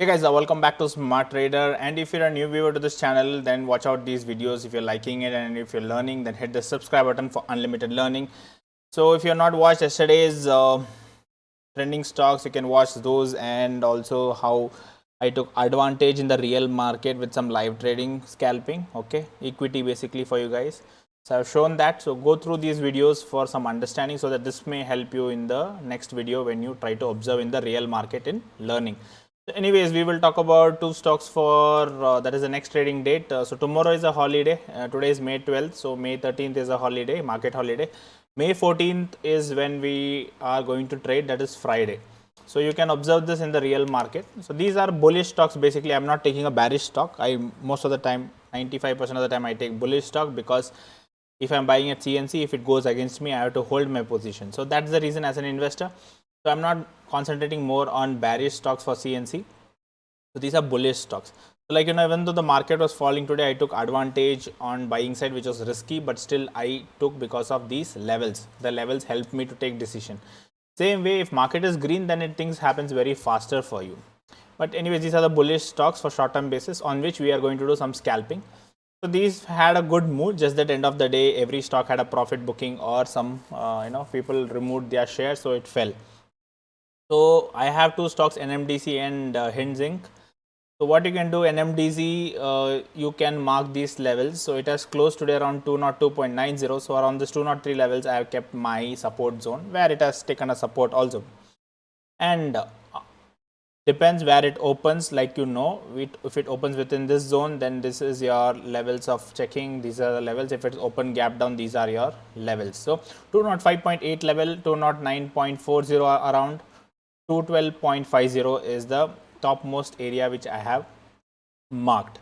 Hey guys, welcome back to Smart Trader, and if you're a new viewer to this channel, then watch out these videos. If you're liking it and if you're learning, then hit the subscribe button for unlimited learning. So if you're not watched yesterday's trending stocks, you can watch those, and also how I took advantage in the real market with some live trading scalping, okay, equity basically for you guys. So I've shown that. So go through these videos for some understanding so that this may help you in the next video when you try to observe in the real market in learning. Anyways, we will talk about two stocks for that is the next trading date. So tomorrow is a holiday. Today is May 12th. So May 13th is a holiday, market holiday. May 14th is when we are going to trade, that is Friday. So you can observe this in the real market. So these are bullish stocks. Basically, I'm not taking a bearish stock. I most of the time, 95% of the time, I take bullish stock because if I'm buying at CNC, if it goes against me, I have to hold my position. So that's the reason as an investor. So I'm not concentrating more on bearish stocks for CNC. So these are bullish stocks. So like, even though the market was falling today, I took advantage on buying side, which was risky, but still I took because of these levels. The levels helped me to take decision. Same way, if market is green, then things happens very faster for you. But anyways, these are the bullish stocks for short term basis on which we are going to do some scalping. So these had a good mood, just that end of the day, every stock had a profit booking or some, people removed their shares, so it fell. So I have two stocks, NMDC and Hind Zinc. So what you can do, NMDC, you can mark these levels. So it has closed today around 202.90. So around this 203 levels, I have kept my support zone where it has taken a support also. And depends where it opens, like if it opens within this zone, then this is your levels of checking. These are the levels. If it's open gap down, these are your levels. So 205.8 level, 209.40 around, 212.50 is the topmost area which I have marked.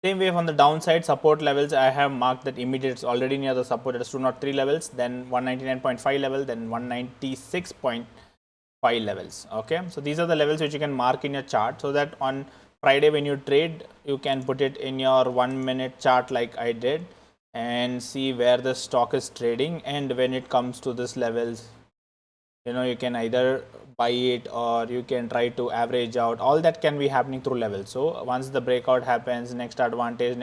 Same way on the downside, support levels I have marked that immediate, it's already near the support, it is 203 levels, then 199.5 level, then 196.5 levels. Okay, so these are the levels which you can mark in your chart, so that on Friday when you trade, you can put it in your 1 minute chart like I did and see where the stock is trading. And when it comes to this levels, you can either buy it or you can try to average out. All that can be happening through levels. So once the breakout happens, next advantage,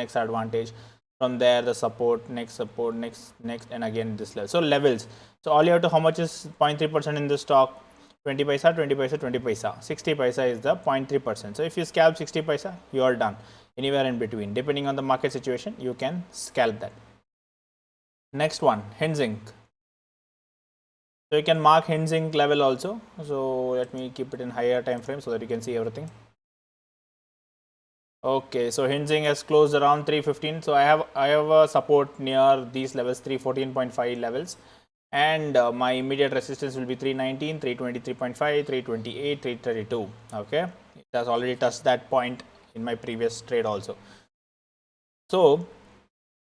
from there the support, next, and again this level. So levels. So all you have to, how much is 0.3% in the stock? 20 paisa, 20 paisa, 20 paisa. 60 paisa is the 0.3%. So if you scalp 60 paisa, you are done. Anywhere in between, depending on the market situation, you can scalp that. Next one, Hind Zinc. So you can mark Hind Zinc level also. So let me keep it in higher time frame so that you can see everything. Okay, so Hind Zinc has closed around 315. So I have a support near these levels, 314.5 levels, and my immediate resistance will be 319, 323.5, 328, 332. Okay, it has already touched that point in my previous trade also. So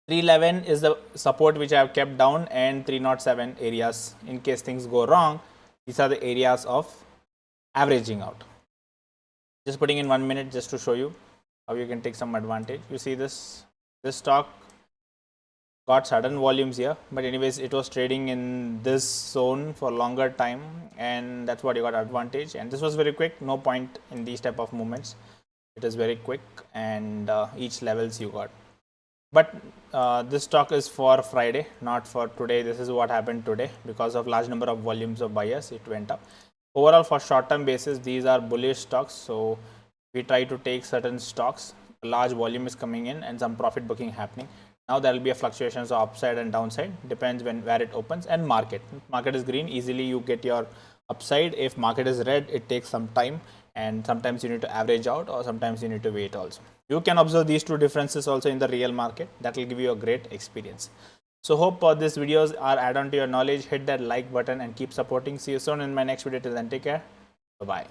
311 is the support which I have kept down, and 307 areas in case things go wrong. These are the areas of averaging out. Just putting in 1 minute just to show you how you can take some advantage. You see this stock got sudden volumes here, but anyways it was trading in this zone for longer time, and that's what you got advantage. And this was very quick, no point in these type of movements. It is very quick, and each levels you got. But this stock is for Friday, not for today. This is what happened today because of large number of volumes of buyers, it went up. Overall, for short term basis, these are bullish stocks. So we try to take certain stocks, large volume is coming in and some profit booking happening. Now there will be a fluctuations of upside and downside, depends where it opens. And market is green, easily you get your upside. If market is red, it takes some time, and sometimes you need to average out, or sometimes you need to wait also. You can observe these two differences also in the real market. That will give you a great experience. So hope these videos are add on to your knowledge. Hit that like button and keep supporting. See you soon in my next video. Till then, take care. Bye bye.